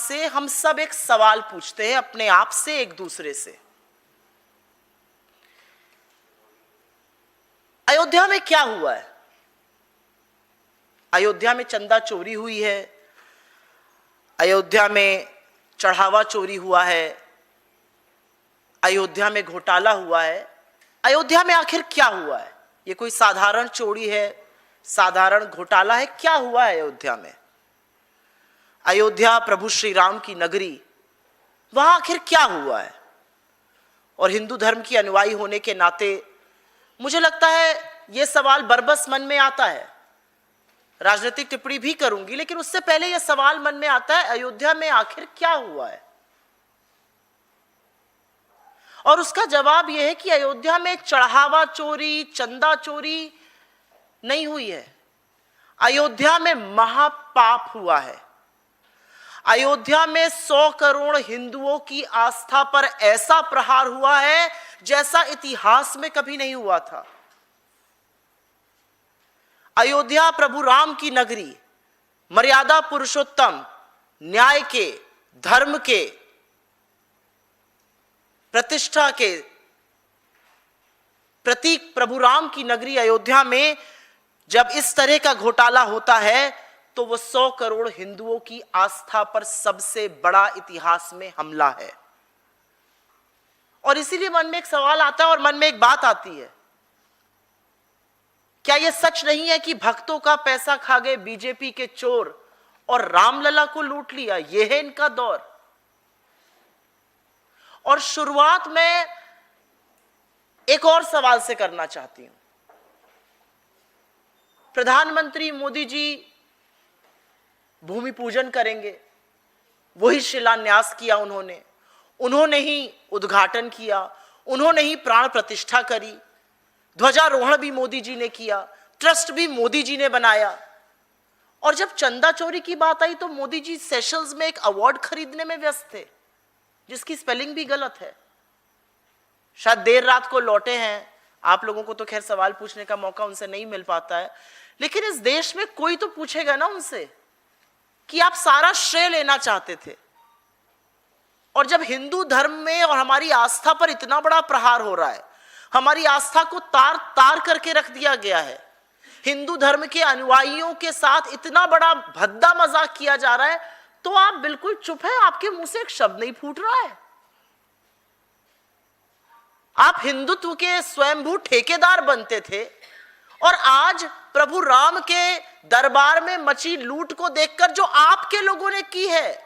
से हम सब एक सवाल पूछते हैं अपने आप से, एक दूसरे से। अयोध्या में क्या हुआ है? अयोध्या में चंदा चोरी हुई है, अयोध्या में चढ़ावा चोरी हुआ है, अयोध्या में घोटाला हुआ है। अयोध्या में आखिर क्या हुआ है? ये कोई साधारण चोरी है, साधारण घोटाला है? क्या हुआ है अयोध्या में? अयोध्या प्रभु श्री राम की नगरी, वहां आखिर क्या हुआ है? और हिंदू धर्म की अनुयायी होने के नाते मुझे लगता है यह सवाल बरबस मन में आता है। राजनीतिक टिप्पणी भी करूंगी, लेकिन उससे पहले यह सवाल मन में आता है, अयोध्या में आखिर क्या हुआ है? और उसका जवाब यह है कि अयोध्या में चढ़ावा चोरी, चंदा चोरी नहीं हुई है। अयोध्या में महापाप हुआ है। अयोध्या में 100 करोड़ हिंदुओं की आस्था पर ऐसा प्रहार हुआ है जैसा इतिहास में कभी नहीं हुआ था। अयोध्या प्रभु राम की नगरी, मर्यादा पुरुषोत्तम, न्याय के, धर्म के, प्रतिष्ठा के प्रतीक प्रभु राम की नगरी अयोध्या में जब इस तरह का घोटाला होता है तो वो 100 करोड़ हिंदुओं की आस्था पर सबसे बड़ा इतिहास में हमला है। और इसीलिए मन में एक सवाल आता है और मन में एक बात आती है, क्या यह सच नहीं है कि भक्तों का पैसा खा गए बीजेपी के चोर और रामलला को लूट लिया? यह है इनका दौर। और शुरुआत में एक और सवाल से करना चाहती हूं। प्रधानमंत्री मोदी जी भूमि पूजन करेंगे, वही शिलान्यास किया उन्होंने ही उद्घाटन किया, उन्होंने ही प्राण प्रतिष्ठा करी, ध्वजारोहण भी मोदी जी ने किया, ट्रस्ट भी मोदी जी ने बनाया। और जब चंदा चोरी की बात आई तो मोदी जी सेशल्स में एक अवार्ड खरीदने में व्यस्त थे, जिसकी स्पेलिंग भी गलत है। शायद देर रात को लौटे हैं, आप लोगों को तो खैर सवाल पूछने का मौका उनसे नहीं मिल पाता है, लेकिन इस देश में कोई तो पूछेगा ना उनसे कि आप सारा श्रेय लेना चाहते थे। और जब हिंदू धर्म में और हमारी आस्था पर इतना बड़ा प्रहार हो रहा है, हमारी आस्था को तार तार करके रख दिया गया है, हिंदू धर्म के अनुयायियों के साथ इतना बड़ा भद्दा मजाक किया जा रहा है, तो आप बिल्कुल चुप है, आपके मुंह से एक शब्द नहीं फूट रहा है। आप हिंदुत्व के स्वयंभू ठेकेदार बनते थे और आज प्रभु राम के दरबार में मची लूट को देखकर जो आपके लोगों ने की है,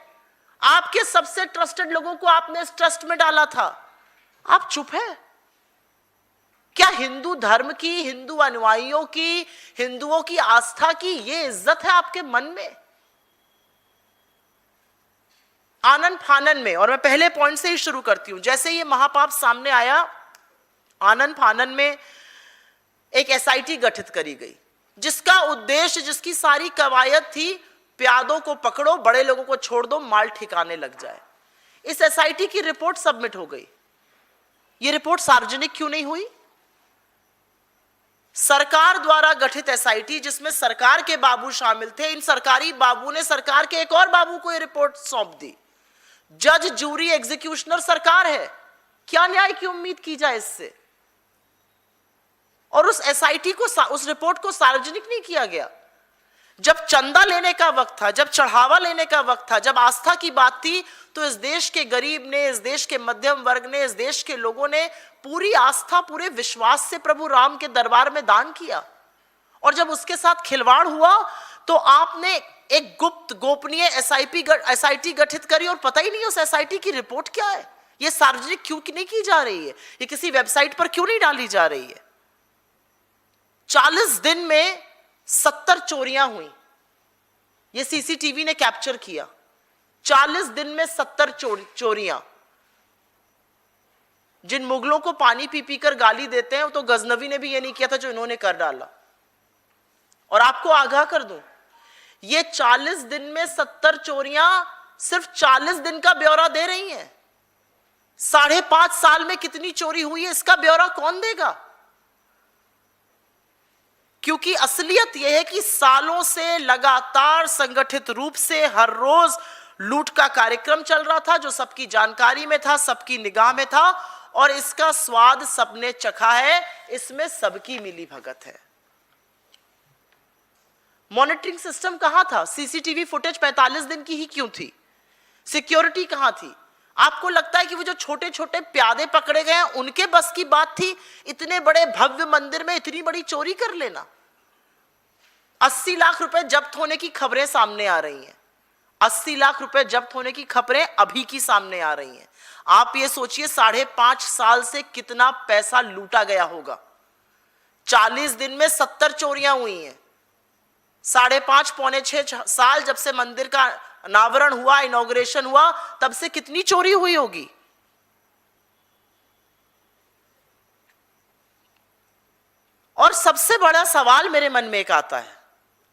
आपके सबसे ट्रस्टेड लोगों को आपने इस ट्रस्ट में डाला था, आप चुप है? क्या हिंदू धर्म की, हिंदू अनुयायियों की, हिंदुओं की आस्था की यह इज्जत है आपके मन में? आनन फानन में, और मैं पहले पॉइंट से ही शुरू करती हूं, जैसे ये महापाप सामने आया, आनन फानन में एक एसआईटी गठित करी गई, जिसका उद्देश्य, जिसकी सारी कवायद थी, प्यादों को पकड़ो, बड़े लोगों को छोड़ दो, माल ठिकाने लग जाए। इस एसआईटी की रिपोर्ट सबमिट हो गई। यह रिपोर्ट सार्वजनिक क्यों नहीं हुई? सरकार द्वारा गठित एसआईटी, जिसमें सरकार के बाबू शामिल थे, इन सरकारी बाबू ने सरकार के एक और बाबू को यह रिपोर्ट सौंप दी। जज, जूरी, एग्जीक्यूशनर सरकार है। क्या न्याय की उम्मीद की जाए इससे? और उस एसआईटी को, उस रिपोर्ट को सार्वजनिक नहीं किया गया। जब चंदा लेने का वक्त था, जब चढ़ावा लेने का वक्त था, जब आस्था की बात थी, तो इस देश के गरीब ने, इस देश के मध्यम वर्ग ने, इस देश के लोगों ने पूरी आस्था, पूरे विश्वास से प्रभु राम के दरबार में दान किया। और जब उसके साथ खिलवाड़ हुआ तो आपने एक गुप्त, गोपनीय एसआईटी गठित करी, और पता ही नहीं उस एसआईटी की रिपोर्ट क्या है। यह सार्वजनिक क्यों नहीं की जा रही है? ये किसी वेबसाइट पर क्यों नहीं डाली जा रही है? 40 दिन में 70 चोरियां हुई, ये सीसीटीवी ने कैप्चर किया। 40 दिन में 70 चोरियां। जिन मुगलों को पानी पी पी कर गाली देते हैं, तो गजनवी ने भी ये नहीं किया था जो इन्होंने कर डाला। और आपको आगाह कर दूं, ये 40 दिन में 70 चोरियां सिर्फ 40 दिन का ब्यौरा दे रही हैं। 5.5 साल में कितनी चोरी हुई है, इसका ब्यौरा कौन देगा? क्योंकि असलियत यह है कि सालों से लगातार संगठित रूप से हर रोज लूट का कार्यक्रम चल रहा था जो सबकी जानकारी में था, सबकी निगाह में था, और इसका स्वाद सबने चखा है, इसमें सबकी मिली भगत है। मॉनिटरिंग सिस्टम कहां था? सीसीटीवी फुटेज 45 दिन की ही क्यों थी? सिक्योरिटी कहां थी? आपको लगता है कि वो जो छोटे छोटे प्यादे पकड़े गए हैं उनके बस की बात थी इतने बड़े भव्य मंदिर में इतनी बड़ी चोरी कर लेना? 80 लाख रुपए जब्त होने की खबरें सामने आ रही हैं। 80 लाख रुपए जब्त होने की खबरें अभी की सामने आ रही हैं। आप ये सोचिए 5.5 साल से कितना पैसा लूटा गया होगा। 40 दिन में 70 चोरियां हुई हैं। 5.5 पौने 6 साल जब से मंदिर का अनावरण हुआ, इनॉग्रेशन हुआ, तब से कितनी चोरी हुई होगी? और सबसे बड़ा सवाल मेरे मन में एक आता है,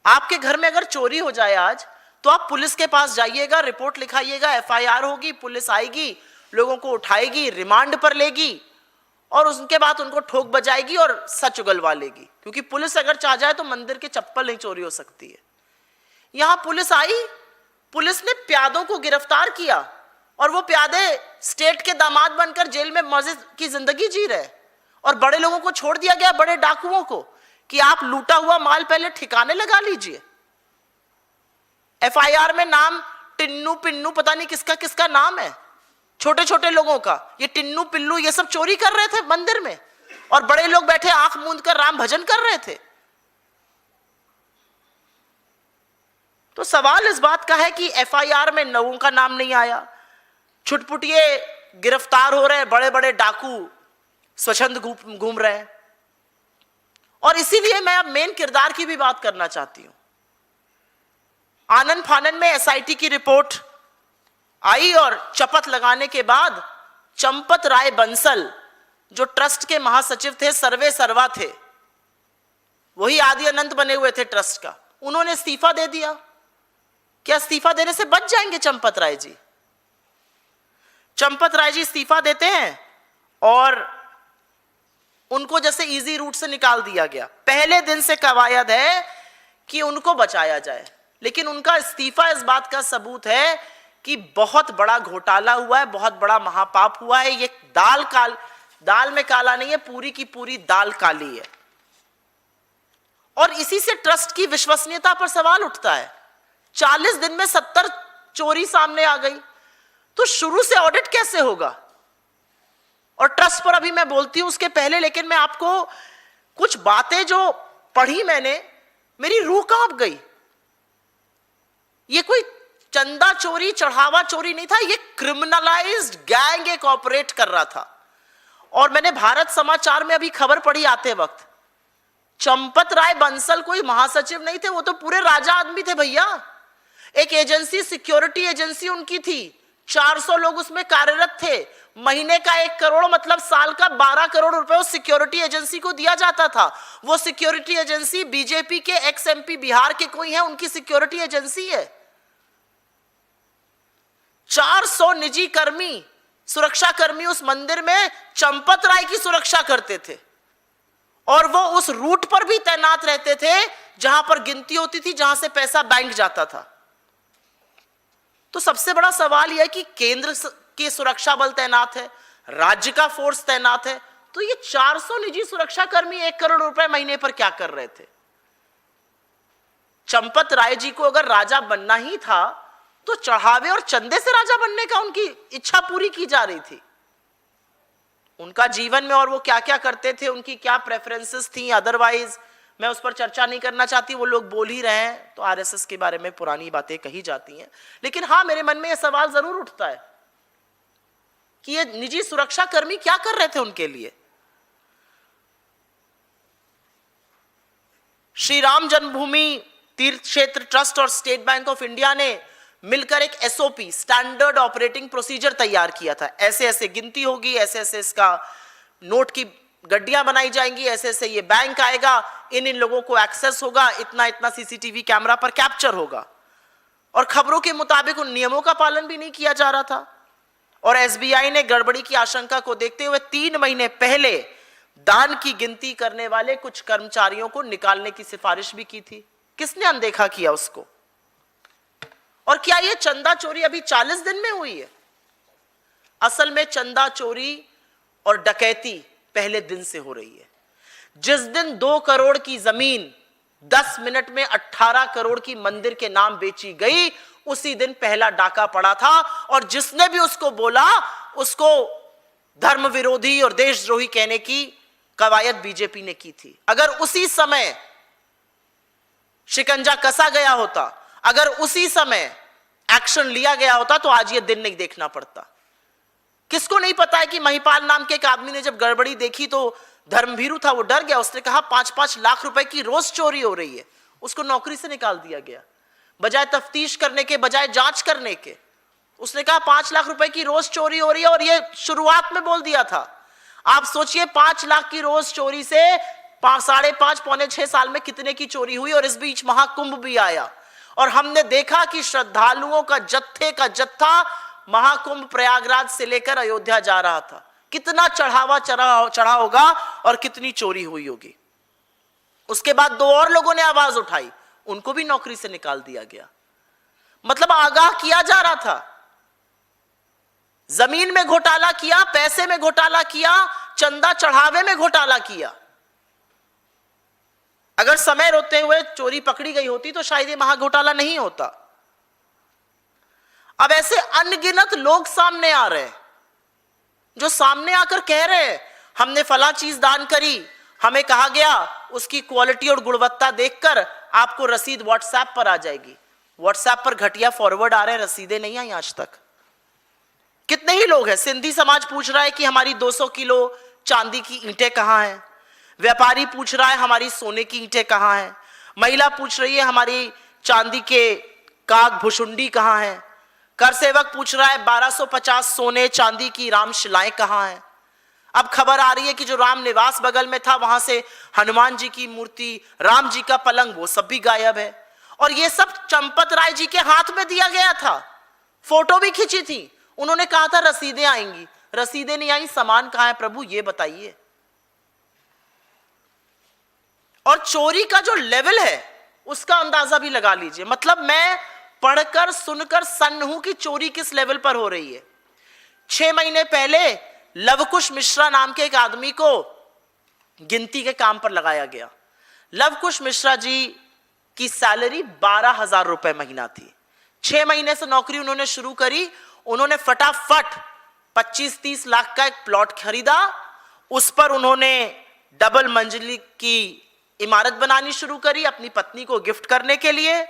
आपके घर में अगर चोरी हो जाए आज, तो आप पुलिस के पास जाइएगा, रिपोर्ट लिखाइएगा, एफआईआर होगी, पुलिस आएगी, लोगों को उठाएगी, रिमांड पर लेगी, और उसके बाद उनको ठोक बजाएगी और सच उगलवा लेगी, क्योंकि पुलिस अगर चाह जाए तो मंदिर के चप्पल नहीं चोरी हो सकती है। यहां पुलिस आई, पुलिस ने प्यादों को गिरफ्तार किया, और वो प्यादे स्टेट के दामाद बनकर जेल में मजे की जिंदगी जी रहे, और बड़े लोगों को छोड़ दिया गया, बड़े डाकुओं को, कि आप लूटा हुआ माल पहले ठिकाने लगा लीजिए। एफआईआर में नाम टिन्नू पिन्नू पता नहीं किसका किसका नाम है, छोटे छोटे लोगों का। ये टिन्नू पिल्लू ये सब चोरी कर रहे थे मंदिर में, और बड़े लोग बैठे आंख मूंद कर राम भजन कर रहे थे। तो सवाल इस बात का है कि एफआईआर में लोगों का नाम नहीं आया, छुटपुटिए गिरफ्तार हो रहे हैं, बड़े बड़े डाकू स्वच्छंद घूम रहे हैं। और इसीलिए मैं अब मेन किरदार की भी बात करना चाहती हूं। आनन फानन में एसआईटी की रिपोर्ट आई, और चपत लगाने के बाद चंपत राय बंसल, जो ट्रस्ट के महासचिव थे, सर्वे सर्वा थे, वही आदि अनंत बने हुए थे ट्रस्ट का, उन्होंने इस्तीफा दे दिया। क्या इस्तीफा देने से बच जाएंगे चंपत राय जी? चंपत राय जी इस्तीफा देते हैं, और उनको जैसे इजी रूट से निकाल दिया गया। पहले दिन से कवायद है कि उनको बचाया जाए, लेकिन उनका इस्तीफा इस बात का सबूत है कि बहुत बड़ा घोटाला हुआ है, बहुत बड़ा महापाप हुआ है। ये दाल में काला नहीं है, पूरी की पूरी दाल काली है। और इसी से ट्रस्ट की विश्वसनीयता पर सवाल उठता है। 40 दिन में 70 चोरी सामने आ गई, तो शुरू से ऑडिट कैसे होगा? और ट्रस्ट पर अभी मैं बोलती हूं उसके पहले, लेकिन मैं आपको कुछ बातें जो पढ़ी मैंने, मेरी रूह कांप गई। ये कोई चंदा चोरी, चढ़ावा चोरी नहीं था, ये क्रिमिनलाइज्ड गैंग एक ऑपरेट कर रहा था। और मैंने भारत समाचार में अभी खबर पढ़ी आते वक्त, चंपत राय बंसल कोई महासचिव नहीं थे, वो तो पूरे राजा आदमी थे भैया। एक एजेंसी, सिक्योरिटी एजेंसी उनकी थी, 400 लोग उसमें कार्यरत थे। महीने का 1 करोड़ मतलब साल का 12 करोड़ रुपए उस सिक्योरिटी एजेंसी को दिया जाता था। वो सिक्योरिटी एजेंसी बीजेपी के एक्स एमपी बिहार के कोई है, उनकी सिक्योरिटी एजेंसी है। 400 निजी कर्मी, सुरक्षा कर्मी उस मंदिर में चंपत राय की सुरक्षा करते थे, और वो उस रूट पर भी तैनात रहते थे जहां पर गिनती होती थी, जहां से पैसा बैंक जाता था। तो सबसे बड़ा सवाल यह है कि केंद्र की सुरक्षा बल तैनात है, राज्य का फोर्स तैनात है, तो ये 400 निजी सुरक्षा कर्मी 1 करोड़ रुपए महीने पर क्या कर रहे थे? चंपत राय जी को अगर राजा बनना ही था तो चढ़ावे और चंदे से राजा बनने का उनकी इच्छा पूरी की जा रही थी। उनका जीवन में और वो क्या क्या करते थे, उनकी क्या प्रेफरेंसेस थी, अदरवाइज मैं उस पर चर्चा नहीं करना चाहती। वो लोग बोल ही रहे हैं तो आरएसएस के बारे में पुरानी बातें कही जाती हैं। लेकिन हाँ, मेरे मन में यह सवाल जरूर उठता है कि ये निजी सुरक्षा कर्मी क्या कर रहे थे उनके लिए। श्री राम जन्मभूमि तीर्थ क्षेत्र ट्रस्ट और स्टेट बैंक ऑफ इंडिया ने मिलकर एक एसओपी, स्टैंडर्ड ऑपरेटिंग प्रोसीजर तैयार किया था। ऐसे ऐसे गिनती होगी, ऐसे ऐसे इसका नोट की गड्डियां बनाई जाएंगी, ऐसे ऐसे ये बैंक आएगा, इन लोगों को एक्सेस होगा, इतना इतना सीसीटीवी कैमरा पर कैप्चर होगा। और खबरों के मुताबिक उन नियमों का पालन भी नहीं किया जा रहा था। और एसबीआई ने गड़बड़ी की आशंका को देखते हुए 3 महीने पहले दान की गिनती करने वाले कुछ कर्मचारियों को निकालने की सिफारिश भी की थी। किसने अनदेखा किया उसको? और क्या ये चंदा चोरी अभी 40 दिन में हुई है? असल में चंदा चोरी और डकैती पहले दिन से हो रही है। जिस दिन 2 करोड़ की जमीन 10 मिनट में 18 करोड़ की मंदिर के नाम बेची गई, उसी दिन पहला डाका पड़ा था। और जिसने भी उसको बोला, उसको धर्म विरोधी और देशद्रोही कहने की कवायद बीजेपी ने की थी। अगर उसी समय शिकंजा कसा गया होता, अगर उसी समय एक्शन लिया गया होता, तो आज ये दिन नहीं देखना पड़ता। किसको नहीं पता है कि महिपाल नाम के एक आदमी ने जब गड़बड़ी देखी तो धर्मभीरू था, वो डर गया। उसने कहा 5-5 लाख रुपए की रोज चोरी हो रही है। उसको नौकरी से निकाल दिया गया, बजाय तफ्तीश करने के, बजाय जांच करने के। उसने कहा 5 लाख रुपए की रोज चोरी हो रही है, और ये शुरुआत में बोल दिया था। आप सोचिए 5 लाख की रोज चोरी से 5.5 पौने 6 साल में कितने की चोरी हुई। और इस बीच महाकुंभ भी आया, और हमने देखा कि श्रद्धालुओं का जत्थे का जत्था महाकुंभ प्रयागराज से लेकर अयोध्या जा रहा था। कितना चढ़ावा चढ़ा होगा और कितनी चोरी हुई होगी। उसके बाद 2 और लोगों ने आवाज उठाई, उनको भी नौकरी से निकाल दिया गया। मतलब आगाह किया जा रहा था। जमीन में घोटाला किया, पैसे में घोटाला किया, चंदा चढ़ावे में घोटाला किया। अगर समय रोते हुए चोरी पकड़ी गई होती तो शायद ये महाघोटाला नहीं होता। अब ऐसे अनगिनत लोग सामने आ रहे हैं, जो सामने आकर कह रहे हैं हमने फला चीज दान करी, हमें कहा गया उसकी क्वालिटी और गुणवत्ता देखकर आपको रसीद व्हाट्सएप पर आ जाएगी। व्हाट्सएप पर घटिया फॉरवर्ड आ रहे हैं, रसीदें नहीं आई आज तक। कितने ही लोग हैं। सिंधी समाज पूछ रहा है कि हमारी 200 किलो चांदी की ईंटें कहां हैं। व्यापारी पूछ रहा है हमारी सोने की ईंटें कहां हैं। महिला पूछ रही है हमारी चांदी के काग भुषुंडी कहां है। कर सेवक पूछ रहा है 1250 सोने चांदी की रामशिलाएं कहां हैं। अब खबर आ रही है कि जो राम निवास बगल में था, वहां से हनुमान जी की मूर्ति, राम जी का पलंग, वो सब भी गायब है। और ये सब चंपत राय जी के हाथ में दिया गया था। फोटो भी खींची थी। उन्होंने कहा था रसीदें आएंगी, रसीदें नहीं आई। सामान कहां है प्रभु, ये बताइए। और चोरी का जो लेवल है उसका अंदाजा भी लगा लीजिए। मतलब मैं पढ़कर सुनकर सन्न हूं कि चोरी किस लेवल पर हो रही है। 6 महीने पहले लवकुश मिश्रा नाम के एक आदमी को गिनती के काम पर लगाया गया। लवकुश मिश्रा जी की सैलरी 12,000 रुपए महीना थी। 6 महीने से नौकरी उन्होंने शुरू करी। उन्होंने फटाफट 25-30 लाख का एक प्लॉट खरीदा। उस पर उन्होंने डबल मंजिली की इमारत बनानी शुरू करी अपनी पत्नी को गिफ्ट करने के लिए।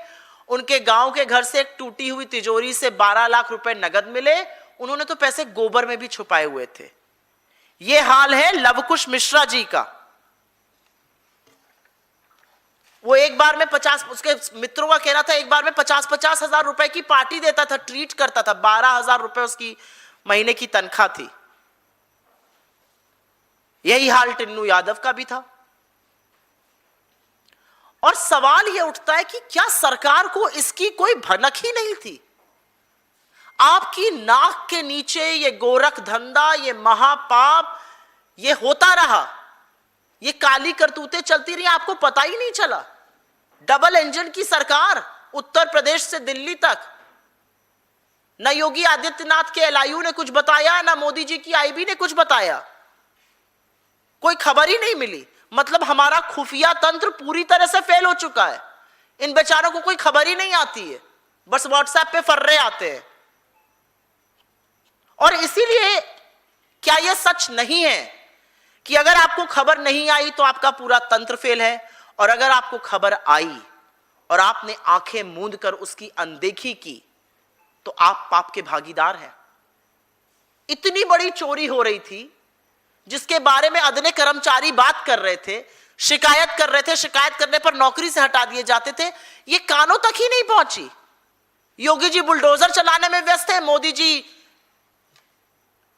उनके गांव के घर से एक टूटी हुई तिजोरी से 12 लाख रुपए नगद मिले। उन्होंने तो पैसे गोबर में भी छुपाए हुए थे। यह हाल है लवकुश मिश्रा जी का। वो एक बार में 50, उसके मित्रों का कहना था एक बार में 50-50 हजार रुपए की पार्टी देता था, ट्रीट करता था। 12,000 रुपए उसकी महीने की तनख्वाह थी। यही हाल टिन्नू यादव का भी था। और सवाल यह उठता है कि क्या सरकार को इसकी कोई भनक ही नहीं थी? आपकी नाक के नीचे ये गोरख धंधा, ये महापाप, ये होता रहा, ये काली करतूतें चलती रही, आपको पता ही नहीं चला। डबल इंजन की सरकार, उत्तर प्रदेश से दिल्ली तक। न योगी आदित्यनाथ के एलआईयू ने कुछ बताया, न मोदी जी की आईबी ने कुछ बताया। कोई खबर ही नहीं मिली। मतलब हमारा खुफिया तंत्र पूरी तरह से फेल हो चुका है। इन बेचारों को कोई खबर ही नहीं आती है, बस व्हाट्सएप पे फर्रे आते हैं। और इसीलिए क्या यह सच नहीं है कि अगर आपको खबर नहीं आई तो आपका पूरा तंत्र फेल है, और अगर आपको खबर आई और आपने आंखें मूंद कर उसकी अनदेखी की तो आप पाप के भागीदार हैं। इतनी बड़ी चोरी हो रही थी जिसके बारे में अदने कर्मचारी बात कर रहे थे, शिकायत कर रहे थे, शिकायत करने पर नौकरी से हटा दिए जाते थे। ये कानों तक ही नहीं पहुंची। योगी जी बुलडोजर चलाने में व्यस्त है, मोदी जी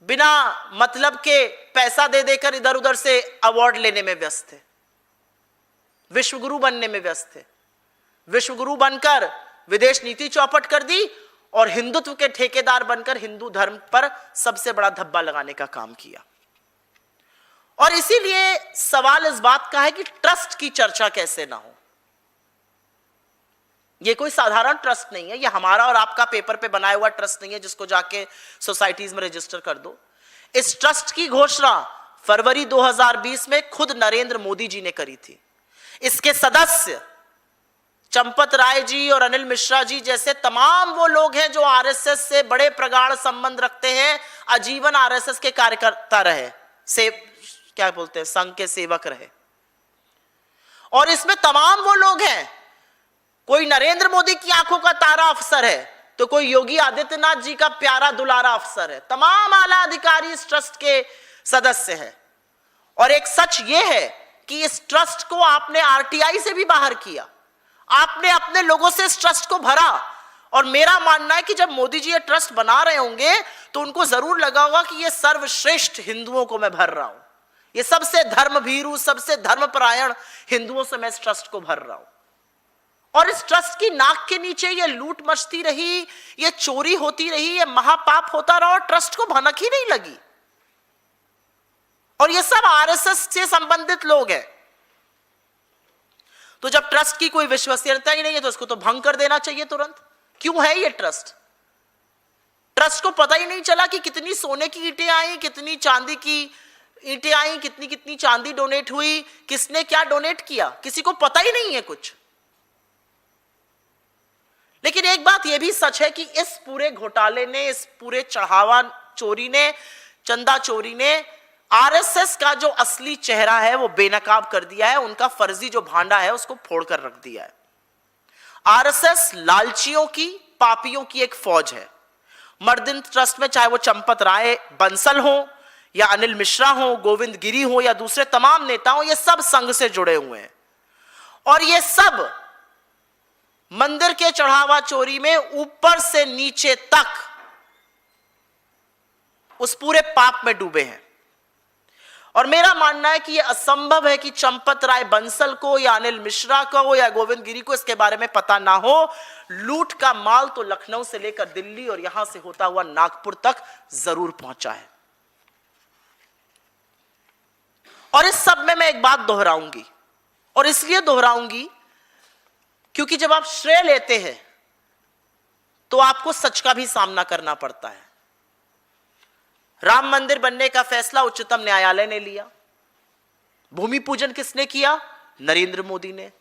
बिना मतलब के पैसा दे देकर इधर उधर से अवार्ड लेने में व्यस्त थे, विश्वगुरु बनने में व्यस्त थे। विश्वगुरु बनकर विदेश नीति चौपट कर दी और हिंदुत्व के ठेकेदार बनकर हिंदू धर्म पर सबसे बड़ा धब्बा लगाने का काम किया। और इसीलिए सवाल इस बात का है कि ट्रस्ट की चर्चा कैसे ना हो। ये कोई साधारण ट्रस्ट नहीं है, ये हमारा और आपका पेपर पे बनाया हुआ ट्रस्ट नहीं है जिसको जाके सोसाइटीज में रजिस्टर कर दो। इस ट्रस्ट की घोषणा फरवरी 2020 में खुद नरेंद्र मोदी जी ने करी थी। इसके सदस्य चंपत राय जी और अनिल मिश्रा जी जैसे तमाम वो लोग हैं जो आरएसएस से बड़े प्रगाढ़ संबंध रखते हैं, आजीवन आरएसएस के कार्यकर्ता रहे, से क्या बोलते हैं, संघ के सेवक रहे। और इसमें तमाम वो लोग हैं, कोई नरेंद्र मोदी की आंखों का तारा अफसर है तो कोई योगी आदित्यनाथ जी का प्यारा दुलारा अफसर है। तमाम आला अधिकारी इस ट्रस्ट के सदस्य हैं। और एक सच ये है कि इस ट्रस्ट को आपने आरटीआई से भी बाहर किया, आपने अपने लोगों से इस ट्रस्ट को भरा। और मेरा मानना है कि जब मोदी जी ये ट्रस्ट बना रहे होंगे तो उनको जरूर लगा होगा कि ये सर्वश्रेष्ठ हिंदुओं को मैं भर रहा हूं, ये सबसे धर्मभीरू, सबसे धर्मपरायण हिंदुओं से मैं इस ट्रस्ट को भर रहा हूं। और इस ट्रस्ट की नाक के नीचे ये लूट मचती रही, ये चोरी होती रही, ये महापाप होता रहा और ट्रस्ट को भनक ही नहीं लगी। और ये सब आरएसएस से संबंधित लोग हैं। तो जब ट्रस्ट की कोई विश्वसनीयता ही नहीं है तो इसको तो भंग कर देना चाहिए तुरंत। क्यों है ये ट्रस्ट? ट्रस्ट को पता ही नहीं चला कि कितनी सोने की ईंटें आई, कितनी चांदी की ईंटें आई, कितनी कितनी चांदी डोनेट हुई, किसने क्या डोनेट किया, किसी को पता ही नहीं है कुछ। लेकिन एक बात यह भी सच है कि इस पूरे घोटाले ने, इस पूरे चढ़ावा चोरी ने, चंदा चोरी ने आरएसएस का जो असली चेहरा है वो बेनकाब कर दिया है। उनका फर्जी जो भांडा है उसको फोड़कर रख दिया है। आरएसएस लालचियों की, पापियों की एक फौज है। मर्दिन ट्रस्ट में चाहे वो चंपत राय बंसल हो या अनिल मिश्रा हो, गोविंद गिरी हो या दूसरे तमाम नेता हो, ये सब संघ से जुड़े हुए हैं। और ये सब मंदिर के चढ़ावा चोरी में ऊपर से नीचे तक उस पूरे पाप में डूबे हैं। और मेरा मानना है कि यह असंभव है कि चंपत राय बंसल को या अनिल मिश्रा को या गोविंद गिरी को इसके बारे में पता ना हो। लूट का माल तो लखनऊ से लेकर दिल्ली और यहां से होता हुआ नागपुर तक जरूर पहुंचा है। और इस सब में मैं एक बात दोहराऊंगी, और इसलिए दोहराऊंगी क्योंकि जब आप श्रेय लेते हैं तो आपको सच का भी सामना करना पड़ता है। राम मंदिर बनने का फैसला उच्चतम न्यायालय ने लिया। भूमि पूजन किसने किया? नरेंद्र मोदी ने।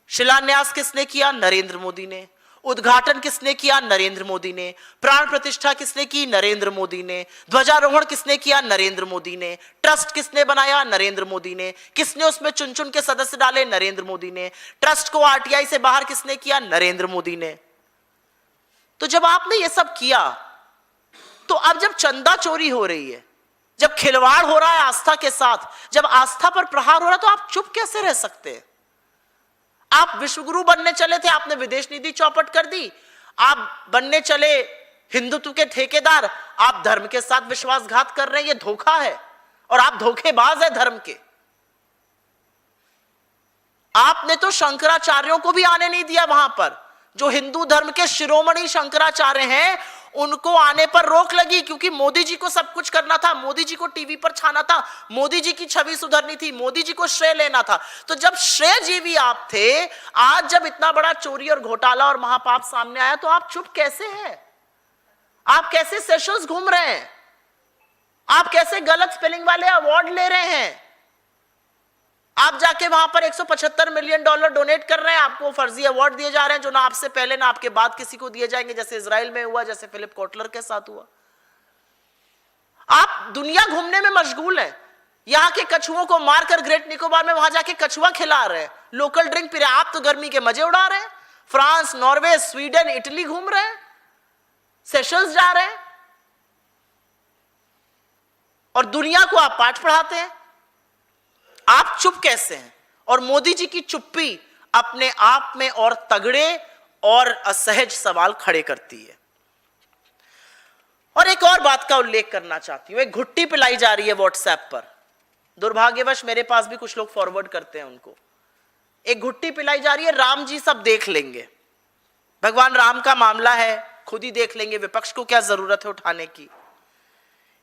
शिलान्यास किसने किया? नरेंद्र मोदी ने। उद्घाटन किसने किया? नरेंद्र मोदी ने। प्राण प्रतिष्ठा किसने की? नरेंद्र मोदी ने। ध्वजारोहण किसने किया? नरेंद्र मोदी ने। ट्रस्ट किसने बनाया? नरेंद्र मोदी ने। किसने उसमें चुन चुन के सदस्य डाले? नरेंद्र मोदी ने। ट्रस्ट को आरटीआई से बाहर किसने किया? नरेंद्र मोदी ने। तो जब आपने ये सब किया तो अब जब चंदा चोरी हो रही है, जब खिलवाड़ हो रहा है आस्था के साथ, जब आस्था पर प्रहार हो रहा है, तो आप चुप कैसे रह सकते हैं? आप विश्वगुरु बनने चले थे, आपने विदेश नीति चौपट कर दी। आप बनने चले हिंदुत्व के ठेकेदार, आप धर्म के साथ विश्वासघात कर रहे हैं। ये धोखा है और आप धोखेबाज है धर्म के। आपने तो शंकराचार्यों को भी आने नहीं दिया वहां पर। जो हिंदू धर्म के शिरोमणि शंकराचार्य हैं उनको आने पर रोक लगी, क्योंकि मोदी जी को सब कुछ करना था, मोदी जी को टीवी पर छाना था, मोदी जी की छवि सुधरनी थी, मोदी जी को श्रेय लेना था। तो जब श्रेय जीवी आप थे, आज जब इतना बड़ा चोरी और घोटाला और महापाप सामने आया तो आप चुप कैसे हैं? आप कैसे सेशंस घूम रहे हैं? आप कैसे गलत स्पेलिंग वाले अवार्ड ले रहे हैं? आप जाके वहां पर $175 मिलियन डोनेट कर रहे हैं, आपको फर्जी अवार्ड दिए जा रहे हैं जो ना आपसे पहले ना आपके बाद किसी को दिए जाएंगे, जैसे इजराइल में हुआ, जैसे फिलिप कोटलर के साथ हुआ। आप दुनिया घूमने में मशगूल हैं। यहां के कछुओं को मारकर ग्रेट निकोबार में वहां जाके कछुआ खिला रहे हैं, लोकल ड्रिंक पी रहे हैं। आप तो गर्मी के मजे उड़ा रहे हैं। फ्रांस, नॉर्वे, स्वीडन, इटली घूम रहे हैं, सेशल्स जा रहे हैं और दुनिया को आप पाठ पढ़ाते हैं। आप चुप कैसे हैं? और मोदी जी की चुप्पी अपने आप में और तगड़े और असहज सवाल खड़े करती है। और एक और बात का उल्लेख करना चाहती हूं। एक घुट्टी पिलाई जा रही है व्हाट्सएप पर, दुर्भाग्यवश मेरे पास भी कुछ लोग फॉरवर्ड करते हैं उनको। एक घुट्टी पिलाई जा रही है, राम जी सब देख लेंगे, भगवान राम का मामला है, खुद ही देख लेंगे, विपक्ष को क्या जरूरत है उठाने की।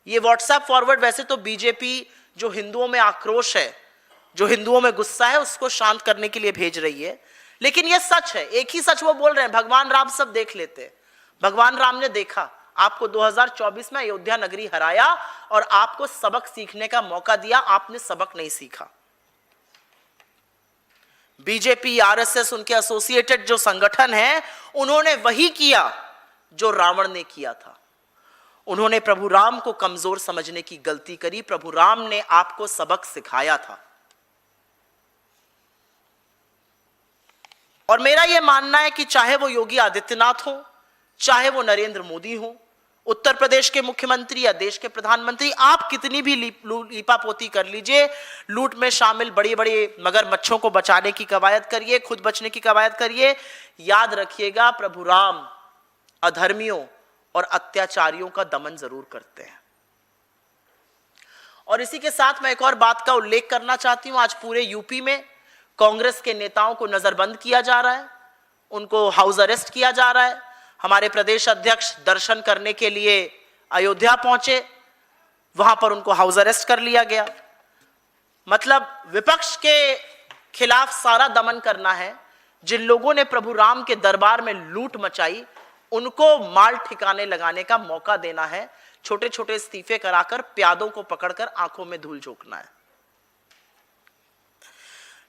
ये व्हाट्सएप फॉरवर्ड वैसे तो बीजेपी जो हिंदुओं में आक्रोश है, जो हिंदुओं में गुस्सा है, उसको शांत करने के लिए भेज रही है, लेकिन यह सच है, एक ही सच वो बोल रहे हैं, भगवान राम सब देख लेते हैं। भगवान राम ने देखा, आपको 2024 में अयोध्या नगरी हराया और आपको सबक सीखने का मौका दिया, आपने सबक नहीं सीखा। बीजेपी, आरएसएस, उनके एसोसिएटेड जो संगठन है, उन्होंने वही किया जो रावण ने किया था। उन्होंने प्रभु राम को कमजोर समझने की गलती करी। प्रभु राम ने आपको सबक सिखाया था। और मेरा यह मानना है कि चाहे वो योगी आदित्यनाथ हो, चाहे वो नरेंद्र मोदी हो, उत्तर प्रदेश के मुख्यमंत्री या देश के प्रधानमंत्री, आप कितनी भी लीपापोती कर लीजिए, लूट में शामिल बड़ी बड़ी मगरमच्छों को बचाने की कवायद करिए, खुद बचने की कवायद करिए, याद रखिएगा प्रभु राम अधर्मियों और अत्याचारियों का दमन जरूर करते हैं। और इसी के साथ मैं एक और बात का उल्लेख करना चाहती हूं। आज पूरे यूपी में कांग्रेस के नेताओं को नजरबंद किया जा रहा है, उनको हाउस अरेस्ट किया जा रहा है। हमारे प्रदेश अध्यक्ष दर्शन करने के लिए अयोध्या पहुंचे, वहां पर उनको हाउस अरेस्ट कर लिया गया। मतलब विपक्ष के खिलाफ सारा दमन करना है। जिन लोगों ने प्रभु राम के दरबार में लूट मचाई, उनको माल ठिकाने लगाने का मौका देना है। छोटे छोटे इस्तीफे कराकर प्यादों को पकड़कर आंखों में धूल झोंकना है।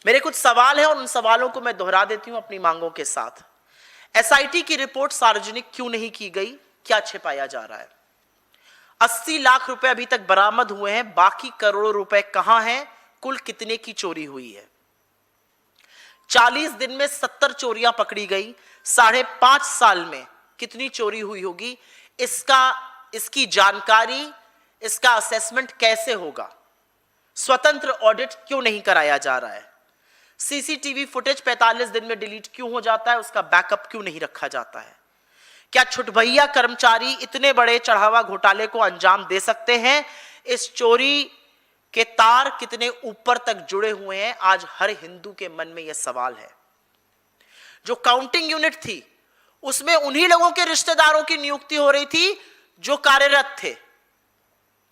मेरे कुछ सवाल हैं और उन सवालों को मैं दोहरा देती हूं अपनी मांगों के साथ। एसआईटी की रिपोर्ट सार्वजनिक क्यों नहीं की गई? क्या छिपाया जा रहा है? 80 लाख रुपए अभी तक बरामद हुए हैं, बाकी करोड़ों रुपए कहां हैं? कुल कितने की चोरी हुई है? 40 दिन में 70 चोरियां पकड़ी गई। 5.5 साल में कितनी चोरी हुई होगी? इसकी जानकारी, इसका असेसमेंट कैसे होगा? स्वतंत्र ऑडिट क्यों नहीं कराया जा रहा है? सीसीटीवी फुटेज 45 दिन में डिलीट क्यों हो जाता है? उसका बैकअप क्यों नहीं रखा जाता है? क्या छुटभैया कर्मचारी इतने बड़े चढ़ावा घोटाले को अंजाम दे सकते हैं? इस चोरी के तार कितने ऊपर तक जुड़े हुए हैं? आज हर हिंदू के मन में यह सवाल है। जो काउंटिंग यूनिट थी, उसमें उन्हीं लोगों के रिश्तेदारों की नियुक्ति हो रही थी जो कार्यरत थे।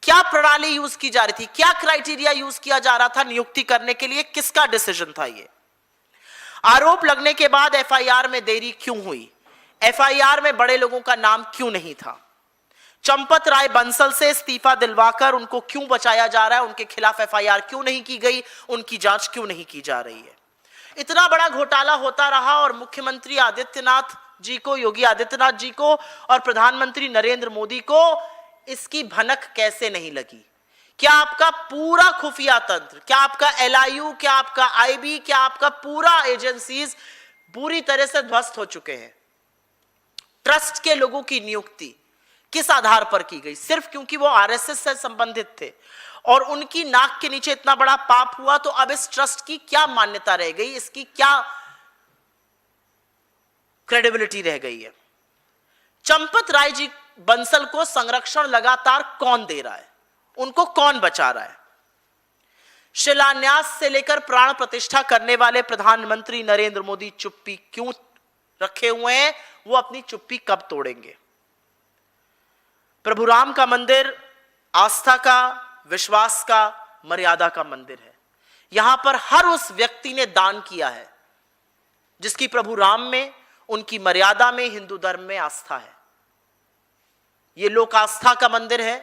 क्या प्रणाली यूज की जा रही थी? क्या क्राइटेरिया यूज किया जा रहा था नियुक्ति करने के लिए? किसका डिसीजन था ये? आरोप लगने के बाद एफआईआर में देरी क्यों हुई? एफआईआर में बड़े लोगों का नाम क्यों नहीं था? चंपत राय बंसल से इस्तीफा दिलवाकर उनको क्यों बचाया जा रहा है? उनके खिलाफ एफआईआर क्यों नहीं की गई? उनकी जांच क्यों नहीं की जा रही है? इतना बड़ा घोटाला होता रहा और मुख्यमंत्री आदित्यनाथ जी को, योगी आदित्यनाथ जी को और प्रधानमंत्री नरेंद्र मोदी को इसकी भनक कैसे नहीं लगी? क्या आपका पूरा खुफिया तंत्र, क्या आपका एलआईयू, क्या आपका आईबी, क्या आपका पूरा एजेंसीज पूरी तरह से ध्वस्त हो चुके हैं? ट्रस्ट के लोगों की नियुक्ति किस आधार पर की गई? सिर्फ क्योंकि वो आरएसएस से संबंधित थे और उनकी नाक के नीचे इतना बड़ा पाप हुआ, तो अब इस ट्रस्ट की क्या मान्यता रह गई? इसकी क्या क्रेडिबिलिटी रह गई है? चंपत राय जी बंसल को संरक्षण लगातार कौन दे रहा है? उनको कौन बचा रहा है? शिलान्यास से लेकर प्राण प्रतिष्ठा करने वाले प्रधानमंत्री नरेंद्र मोदी चुप्पी क्यों रखे हुए हैं? वो अपनी चुप्पी कब तोड़ेंगे? प्रभु राम का मंदिर आस्था का, विश्वास का, मर्यादा का मंदिर है। यहां पर हर उस व्यक्ति ने दान किया है जिसकी प्रभु राम में, उनकी मर्यादा में, हिंदू धर्म में आस्था है। ये लोक आस्था का मंदिर है।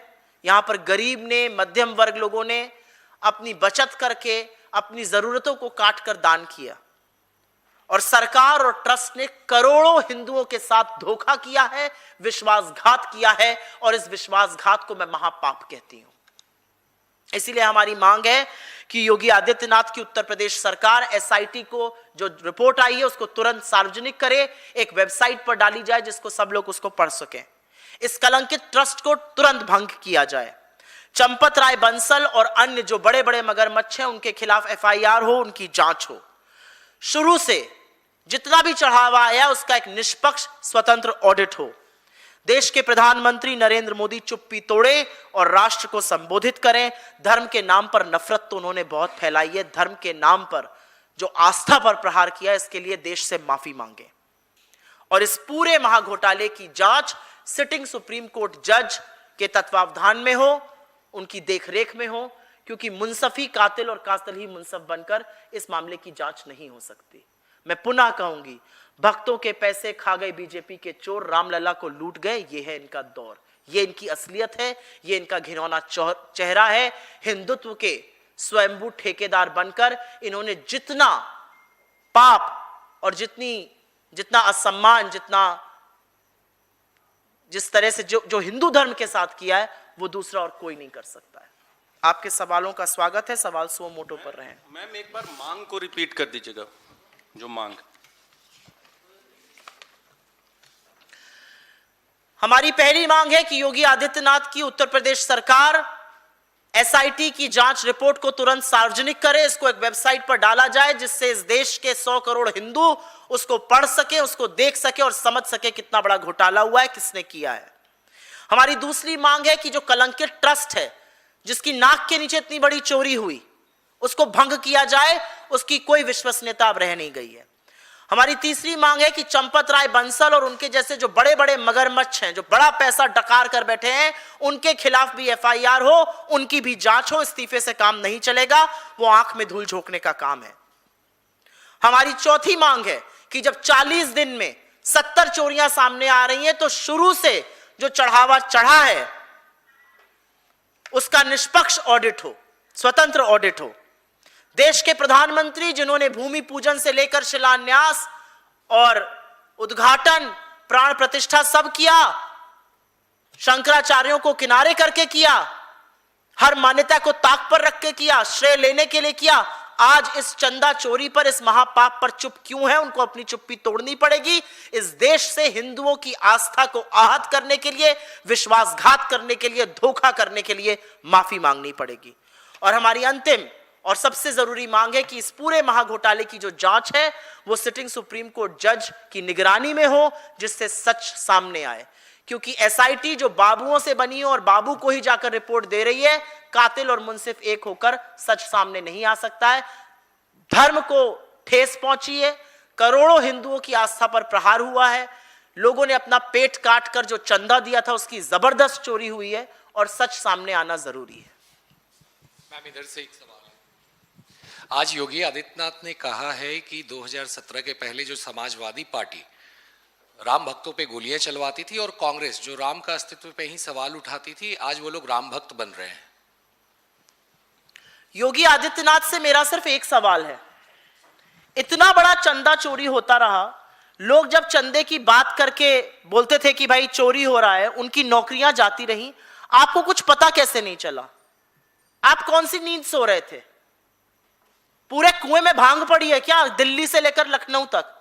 यहां पर गरीब ने, मध्यम वर्ग लोगों ने अपनी बचत करके अपनी जरूरतों को काट कर दान किया और सरकार और ट्रस्ट ने करोड़ों हिंदुओं के साथ धोखा किया है, विश्वासघात किया है और इस विश्वासघात को मैं महापाप कहती हूं। इसीलिए हमारी मांग है कि योगी आदित्यनाथ की उत्तर प्रदेश सरकार एसआईटी को जो रिपोर्ट आई है उसको तुरंत सार्वजनिक करे, एक वेबसाइट पर डाली जाए जिसको सब लोग उसको पढ़ सकें। इस कलंकित ट्रस्ट को तुरंत भंग किया जाए। चंपत राय बंसल और अन्य जो बड़े बड़े मगरमच्छ हैं उनके खिलाफ एफआईआर हो, उनकी जांच हो। शुरू से जितना भी चढ़ावा आया उसका एक निष्पक्ष स्वतंत्र ऑडिट हो। देश के प्रधानमंत्री नरेंद्र मोदी चुप्पी तोड़े और राष्ट्र को संबोधित करें। धर्म के नाम पर नफरत तो उन्होंने बहुत फैलाई है, धर्म के नाम पर जो आस्था पर प्रहार किया, इसके लिए देश से माफी मांगे और इस पूरे महाघोटाले की जांच सिटिंग सुप्रीम कोर्ट जज के तत्वावधान में हो, उनकी देखरेख में हो, क्योंकि मुंसफी कातिल और कातिल ही मुंसफ बनकर इस मामले की जांच नहीं हो सकती। मैं पुनः कहूंगी, भक्तों के पैसे खा गए बीजेपी के चोर, रामलला को लूट गए। ये है इनका दौर, ये इनकी असलियत है, ये इनका घिनौना चेहरा है। हिंदुत्व के स्वयंभू ठेकेदार बनकर इन्होंने जितना पाप और जितना असम्मान, जिस तरह से जो हिंदू धर्म के साथ किया है, वो दूसरा और कोई नहीं कर सकता है। आपके सवालों का स्वागत है, सवाल सुओ मोटो पर रहे। मैम एक बार मांग को रिपीट कर दीजिएगा, जो मांग। हमारी पहली मांग है कि योगी आदित्यनाथ की उत्तर प्रदेश सरकार एसआईटी की जांच रिपोर्ट को तुरंत सार्वजनिक करे, इसको एक वेबसाइट पर डाला जाए जिससे इस देश के 100 करोड़ हिंदू उसको पढ़ सके, उसको देख सके और समझ सके कितना बड़ा घोटाला हुआ है, किसने किया है। हमारी दूसरी मांग है कि जो कलंकित ट्रस्ट है, जिसकी नाक के नीचे इतनी बड़ी चोरी हुई, उसको भंग किया जाए, उसकी कोई विश्वसनीयता अब रह नहीं गई है। हमारी तीसरी मांग है कि चंपत राय बंसल और उनके जैसे जो बड़े बड़े मगरमच्छ हैं, जो बड़ा पैसा डकार कर बैठे हैं, उनके खिलाफ भी एफआईआर हो, उनकी भी जांच हो। इस्तीफे से काम नहीं चलेगा, वो आंख में धूल झोंकने का काम है। हमारी चौथी मांग है कि जब 40 दिन में 70 चोरियां सामने आ रही हैं, तो शुरू से जो चढ़ावा चढ़ा है उसका निष्पक्ष ऑडिट हो, स्वतंत्र ऑडिट हो। देश के प्रधानमंत्री जिन्होंने भूमि पूजन से लेकर शिलान्यास और उद्घाटन, प्राण प्रतिष्ठा सब किया, शंकराचार्यों को किनारे करके किया, हर मान्यता को ताक पर रख के किया, श्रेय लेने के लिए किया, आज इस चंदा चोरी पर, इस महापाप पर चुप क्यों है? उनको अपनी चुप्पी तोड़नी पड़ेगी। इस देश से हिंदुओं की आस्था को आहत करने के लिए, विश्वासघात करने के लिए, धोखा करने के लिए माफी मांगनी पड़ेगी। और हमारी अंतिम और सबसे जरूरी मांग है कि इस पूरे महाघोटाले की जो जांच है वो सिटिंग सुप्रीम कोर्ट जज की निगरानी में हो, जिससे सच सामने आए। क्योंकि एसआईटी जो बाबुओं से बनी है और बाबू को ही जाकर रिपोर्ट दे रही है, कातिल और मुंसिफ एक होकर सच सामने नहीं आ सकता है। धर्म को ठेस पहुंची है, करोड़ों हिंदुओं की आस्था पर प्रहार हुआ है, लोगों ने अपना पेट काट कर जो चंदा दिया था उसकी जबरदस्त चोरी हुई है, और सच सामने आना जरूरी है। मैम इधर से एक सवाल है। आज योगी आदित्यनाथ ने कहा है कि 2017 के पहले जो समाजवादी पार्टी राम भक्तों पे गोलियां चलवाती थी और कांग्रेस जो राम का अस्तित्व पे ही सवाल उठाती थी, आज वो लोग राम भक्त बन रहे हैं। योगी आदित्यनाथ से मेरा सिर्फ एक सवाल है, इतना बड़ा चंदा चोरी होता रहा, लोग जब चंदे की बात करके बोलते थे कि भाई चोरी हो रहा है, उनकी नौकरियां जाती रही, आपको कुछ पता कैसे नहीं चला? आप कौन सी नींद सो रहे थे? पूरे कुएं में भांग पड़ी है क्या दिल्ली से लेकर लखनऊ तक?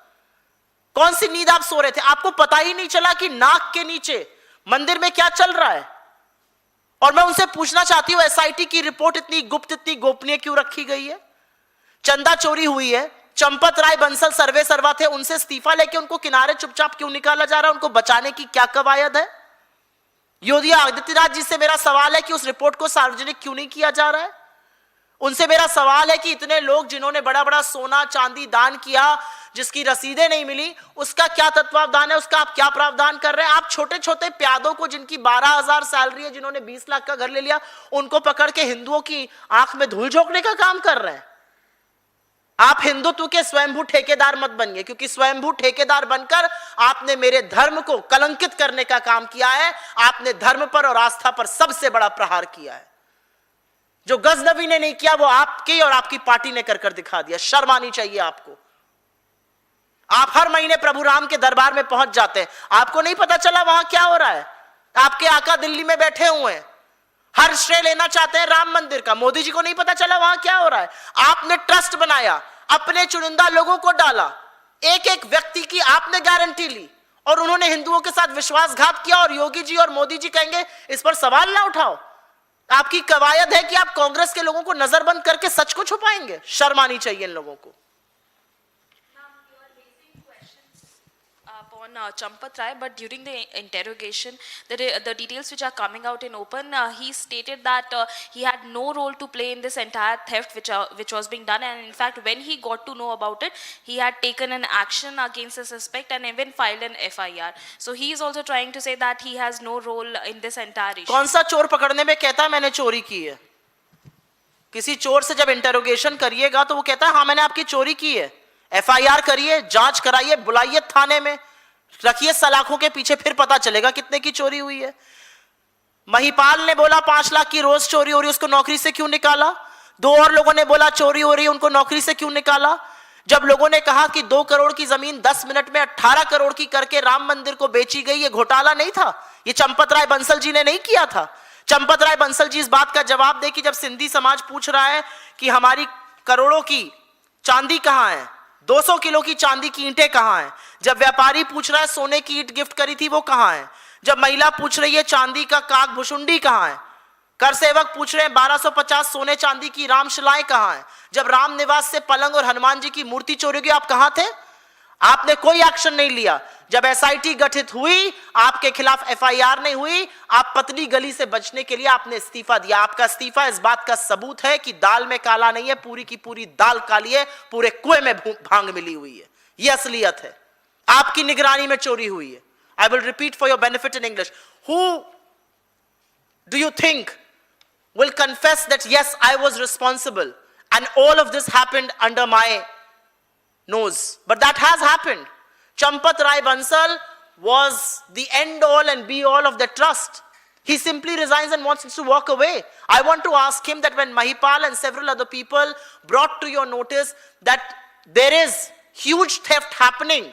कौन सी नींद आप सो रहे थे? आपको पता ही नहीं चला कि नाक के नीचे मंदिर में क्या चल रहा है? और मैं उनसे पूछना चाहती हूं, एसआईटी की रिपोर्ट इतनी गुप्त, इतनी गोपनीय क्यों रखी गई है? चंदा चोरी हुई है, चंपत राय बंसल सर्वे सर्वा थे, उनसे इस्तीफा लेके उनको किनारे चुपचाप क्यों निकाला जा रहा है? उनको बचाने की क्या कवायद है? योगी आदित्यनाथ जी से मेरा सवाल है कि उस रिपोर्ट को सार्वजनिक क्यों नहीं किया जा रहा है? उनसे मेरा सवाल है कि इतने लोग जिन्होंने बड़ा बड़ा सोना चांदी दान किया, जिसकी रसीदें नहीं मिली, उसका क्या तत्वावधान है? उसका आप क्या प्रावधान कर रहे हैं? आप छोटे छोटे प्यादों को, जिनकी 12,000 सैलरी है, जिन्होंने 20 लाख का घर ले लिया, उनको पकड़ के हिंदुओं की आंख में धूल झोंकने का काम कर रहे हैं। आप हिंदुत्व के स्वयंभू ठेकेदार मत बनिए, क्योंकि स्वयंभू ठेकेदार बनकर आपने मेरे धर्म को कलंकित करने का काम किया है। आपने धर्म पर और आस्था पर सबसे बड़ा प्रहार किया है। जो गजनबी ने नहीं किया वो आपकी और आपकी पार्टी ने कर दिखा दिया। शर्म आनी चाहिए आपको। आप हर महीने प्रभु राम के दरबार में पहुंच जाते हैं, आपको नहीं पता चला वहां क्या हो रहा है? आपके आका दिल्ली में बैठे हुए हैं, हर श्रेय लेना चाहते हैं राम मंदिर का, मोदी जी को नहीं पता चला वहां क्या हो रहा है? आपने ट्रस्ट बनाया, अपने चुनिंदा लोगों को डाला, एक एक व्यक्ति की आपने गारंटी ली, और उन्होंने हिंदुओं के साथ विश्वासघात किया। और योगी जी और मोदी जी कहेंगे इस पर सवाल ना उठाओ। आपकी कवायद है कि आप कांग्रेस के लोगों को नजरबंद करके सच को छुपाएंगे। शर्म आनी चाहिए इन लोगों को। On Champat Rai, but during the interrogation, the details which are coming out in open, he stated that he had no role to play in this entire theft which was being done, and in fact when he got to know about it, he had taken an action against the suspect and even filed an FIR. So he is also trying to say that he has no role in this entire issue. कौन सा चोर पकड़ने में कहता है मैंने चोरी की है? किसी चोर से जब इंटरोगेशन करिएगा तो वो कहता है हाँ मैंने आपकी चोरी की है, FIR करिए, जांच कराइए, बुलाइए थाने में, रखिए सलाखों के पीछे, फिर पता चलेगा कितने की चोरी हुई है। महिपाल ने बोला 5 लाख की रोज चोरी हो रही, उसको नौकरी से क्यों निकाला? 2 और लोगों ने बोला चोरी हो रही, उनको नौकरी से क्यों निकाला? जब लोगों ने कहा कि 2 करोड़ की जमीन 10 मिनट में 18 करोड़ की करके राम मंदिर को बेची गई, ये घोटाला नहीं था, ये चंपत राय बंसल जी ने नहीं किया था। चंपत राय बंसल जी इस बात का जवाब दे कि जब सिंधी समाज पूछ रहा है कि हमारी करोड़ों की चांदी कहां है, 200 किलो की चांदी की ईंटें कहां हैं, जब व्यापारी पूछ रहा है सोने की ईंट गिफ्ट करी थी वो कहां है, जब महिला पूछ रही है चांदी का काक भुषुंडी कहां है, कर सेवक पूछ रहे हैं 1250 सोने चांदी की रामशिलाएं कहां हैं, जब राम निवास से पलंग और हनुमान जी की मूर्ति चोरी हुई आप कहां थे? आपने कोई एक्शन नहीं लिया। जब SIT गठित हुई आपके खिलाफ FIR नहीं हुई, आप पतली गली से बचने के लिए आपने इस्तीफा दिया। आपका इस्तीफा इस बात का सबूत है कि दाल में काला नहीं है, पूरी की पूरी दाल काली है, पूरे कुएं में भांग मिली हुई है, यह असलियत है। आपकी निगरानी में चोरी हुई है। I will repeat for your benefit in English, who do you think will confess that yes, I was responsible and all of this happened under my nose? But that has happened. Champat Rai Bansal was the end all and be all of the trust. He simply resigns and wants to walk away. I want to ask him that when Mahipal and several other people brought to your notice that there is huge theft happening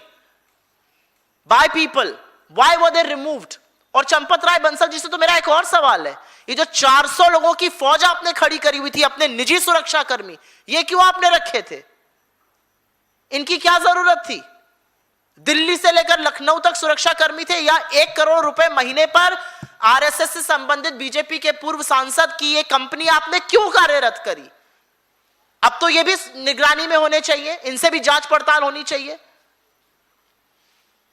by people, why were they removed? और चंपत राय बंसल जी से तो मेरा एक और सवाल है, ये जो 400 लोगों की फौज आपने खड़ी करी हुई थी, अपने निजी सुरक्षा कर्मी, ये क्यों आपने रखे थे? इनकी क्या जरूरत थी? दिल्ली से लेकर लखनऊ तक सुरक्षा कर्मी थे, या 1 करोड़ रुपए महीने पर RSS से संबंधित बीजेपी के पूर्व सांसद की ये कंपनी आपने क्यों कार्यरत करी? अब तो ये भी निगरानी में होने चाहिए, इनसे भी जांच पड़ताल होनी चाहिए।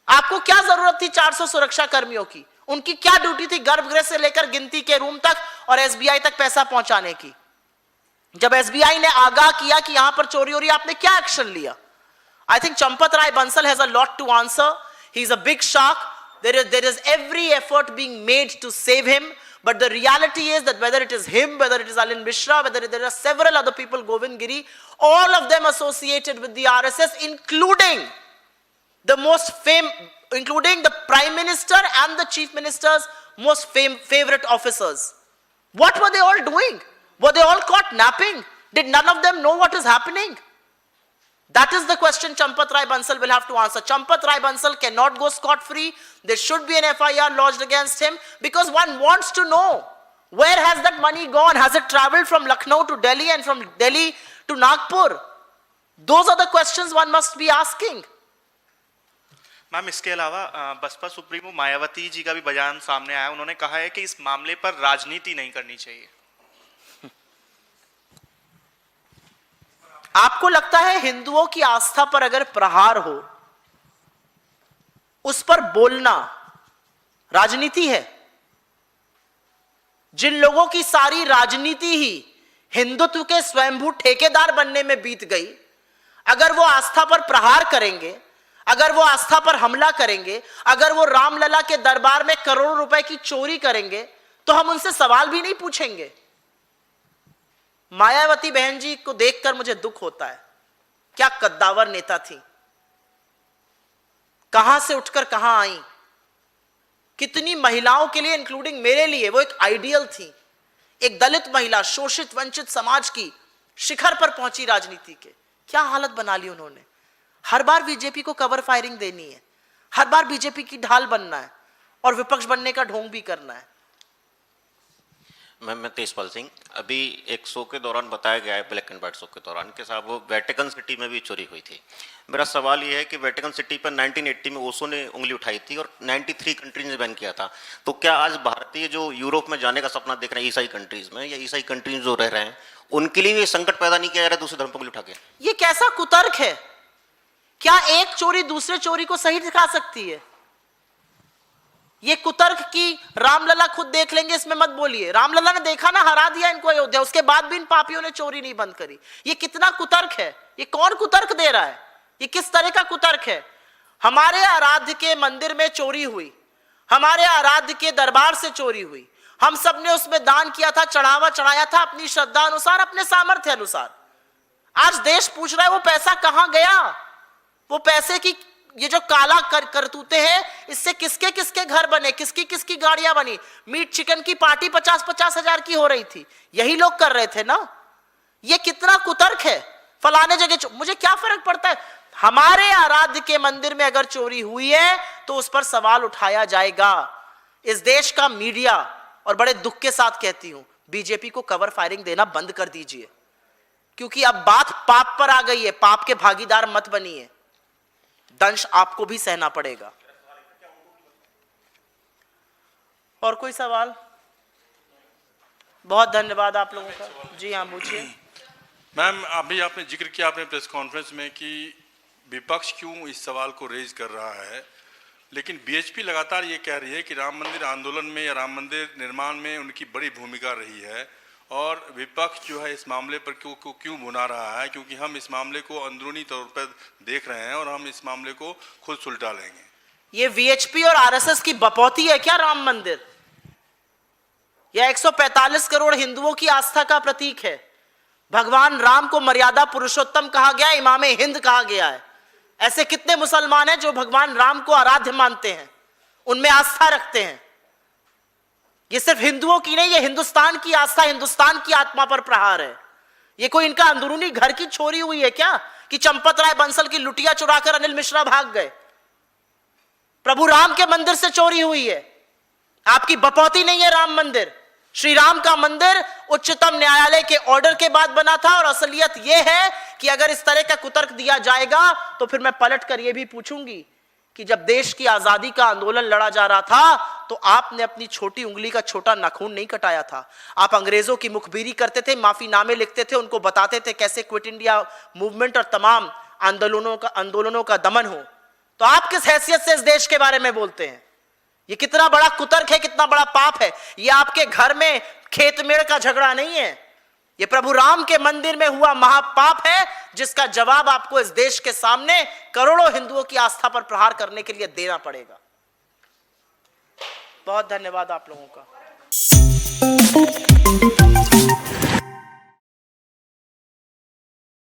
आपको क्या जरूरत थी 400 सुरक्षा कर्मियों की? उनकी क्या ड्यूटी थी गर्भगृह से लेकर गिनती के रूम तक और SBI तक पैसा पहुंचाने की? जब SBI ने आगाह किया कि यहां पर चोरी हो रही है, आपने क्या एक्शन लिया? I think Champat Rai Bansal has a lot to answer. He is a big shark. There is every effort being made to save him, but the reality is that whether it is him, whether it is Alin Mishra, whether there are several other people, Govind Giri, all of them associated with the RSS, including the Prime Minister and the Chief Minister's most favorite officers. What were they all doing? Were they all caught napping? Did none of them know what is happening? That is the question Champat Rai Bansal will have to answer. Champat Rai Bansal cannot go scot-free. There should be an FIR lodged against him, because one wants to know, where has that money gone? Has it traveled from Lucknow to Delhi and from Delhi to Nagpur? Those are the questions one must be asking. Ma'am, इसके अलावा Baspa supremo Mayawati ji का भी बयान सामने आया। उन्होंने कहा है कि इस मामले पर राजनीति नहीं करनी चाहिए। आपको लगता है हिंदुओं की आस्था पर अगर प्रहार हो, उस पर बोलना राजनीति है? जिन लोगों की सारी राजनीति ही हिंदुत्व के स्वयंभू ठेकेदार बनने में बीत गई, अगर वो आस्था पर प्रहार करेंगे, अगर वो आस्था पर हमला करेंगे, अगर वो रामलला के दरबार में करोड़ों रुपए की चोरी करेंगे, तो हम उनसे सवाल भी नहीं पूछेंगे। मायावती बहन जी को देखकर मुझे दुख होता है। क्या कद्दावर नेता थी, कहां से उठकर कहां आई, कितनी महिलाओं के लिए, इंक्लूडिंग मेरे लिए, वो एक आइडियल थी। एक दलित महिला, शोषित वंचित समाज की शिखर पर पहुंची राजनीति के। क्या हालत बना ली उन्होंने। हर बार बीजेपी को कवर फायरिंग देनी है, हर बार बीजेपी की ढाल बनना है और विपक्ष बनने का ढोंग भी करना है। मैं तेजपाल सिंह। अभी एक शो के दौरान बताया गया है, ब्लैक एंड व्हाइट शो के दौरान, कि साहब वो वेटिकन सिटी में भी चोरी हुई थी। मेरा सवाल ये है कि वेटिकन सिटी पर 1980 में ओशो ने उंगली उठाई थी और 93 कंट्रीज ने बैन किया था। तो क्या आज भारतीय जो यूरोप में जाने का सपना देख रहे हैं ईसाई कंट्रीज में, या ईसाई कंट्रीज जो रह रहे हैं, उनके लिए भी संकट पैदा नहीं किया जा रहा है दूसरे धर्म पर उंगली उठा के? ये कैसा कुतर्क है? क्या एक चोरी दूसरे चोरी को सही दिखा सकती है? ये कुतर्क की रामलला खुद देख लेंगे, इसमें मत बोलिए। रामलला ने देखा ना, हरा दिया इनको अयोध्या, उसके बाद भी इन पापियों ने चोरी नहीं बंद करी। ये कितना कुतर्क है? ये कौन कुतर्क दे रहा है? ये किस तरह का कुतर्क है? हमारे आराध्य के मंदिर में चोरी हुई, हमारे आराध्य के दरबार से चोरी हुई, हम सब ने उसमें दान किया था, चढ़ावा चढ़ाया था अपनी श्रद्धा अनुसार, अपने सामर्थ्य अनुसार। आज देश पूछ रहा है वो पैसा कहां गया, वो पैसे की ये जो काला करतूते हैं, इससे किसके किसके घर बने, किसकी किसकी गाड़ियां बनी। मीट चिकन की पार्टी 50-50 हजार की हो रही थी, यही लोग कर रहे थे ना। ये कितना कुतर्क है। फलाने जगह मुझे क्या फर्क पड़ता है, हमारे आराध्य के मंदिर में अगर चोरी हुई है तो उस पर सवाल उठाया जाएगा। इस देश का मीडिया, और बड़े दुख के साथ कहती हूं, बीजेपी को कवर फायरिंग देना बंद कर दीजिए, क्योंकि अब बात पाप पर आ गई है। पाप के भागीदार मत बनिए, दंश आपको भी सहना पड़ेगा। और कोई सवाल? बहुत धन्यवाद आप लोगों का। जी हाँ, पूछिए। मैम, अभी आपने जिक्र किया आपने प्रेस कॉन्फ्रेंस में कि विपक्ष क्यों इस सवाल को रेज कर रहा है, लेकिन बीएचपी लगातार ये कह रही है कि राम मंदिर आंदोलन में या राम मंदिर निर्माण में उनकी बड़ी भूमिका रही है, और विपक्ष जो है इस मामले पर क्यों भुना रहा है, क्योंकि हम इस मामले को अंदरूनी तौर पर देख रहे हैं और हम इस मामले को खुद सुलझा लेंगे। ये वीएचपी और आरएसएस की बपौती है क्या राम मंदिर? यह 145 करोड़ हिंदुओं की आस्था का प्रतीक है। भगवान राम को मर्यादा पुरुषोत्तम कहा गया, इमामे हिंद कहा गया है। ऐसे कितने मुसलमान हैं जो भगवान राम को आराध्य मानते हैं, उनमें आस्था रखते हैं। ये सिर्फ हिंदुओं की नहीं, ये हिंदुस्तान की आस्था, हिंदुस्तान की आत्मा पर प्रहार है। ये कोई इनका अंदरूनी घर की चोरी हुई है क्या, कि चंपत राय बंसल की लुटिया चुराकर अनिल मिश्रा भाग गए? प्रभु राम के मंदिर से चोरी हुई है। आपकी बपौती नहीं है राम मंदिर। श्री राम का मंदिर उच्चतम न्यायालय के ऑर्डर के बाद बना था, और असलियत यह है कि अगर इस तरह का कुतर्क दिया जाएगा तो फिर मैं पलट कर यह भी पूछूंगी कि जब देश की आजादी का आंदोलन लड़ा जा रहा था तो आपने अपनी छोटी उंगली का छोटा नाखून नहीं कटाया था। आप अंग्रेजों की मुखबिरी करते थे, माफीनामे लिखते थे, उनको बताते थे कैसे क्विट इंडिया मूवमेंट और तमाम आंदोलनों का दमन हो। तो आप किस हैसियत से इस देश के बारे में बोलते हैं? ये कितना बड़ा कुतर्क है, कितना बड़ा पाप है। ये आपके घर में खेत मेड़ का झगड़ा नहीं है, ये प्रभु राम के मंदिर में हुआ महापाप है, जिसका जवाब आपको इस देश के सामने करोड़ों हिंदुओं की आस्था पर प्रहार करने के लिए देना पड़ेगा। बहुत धन्यवाद आप लोगों का।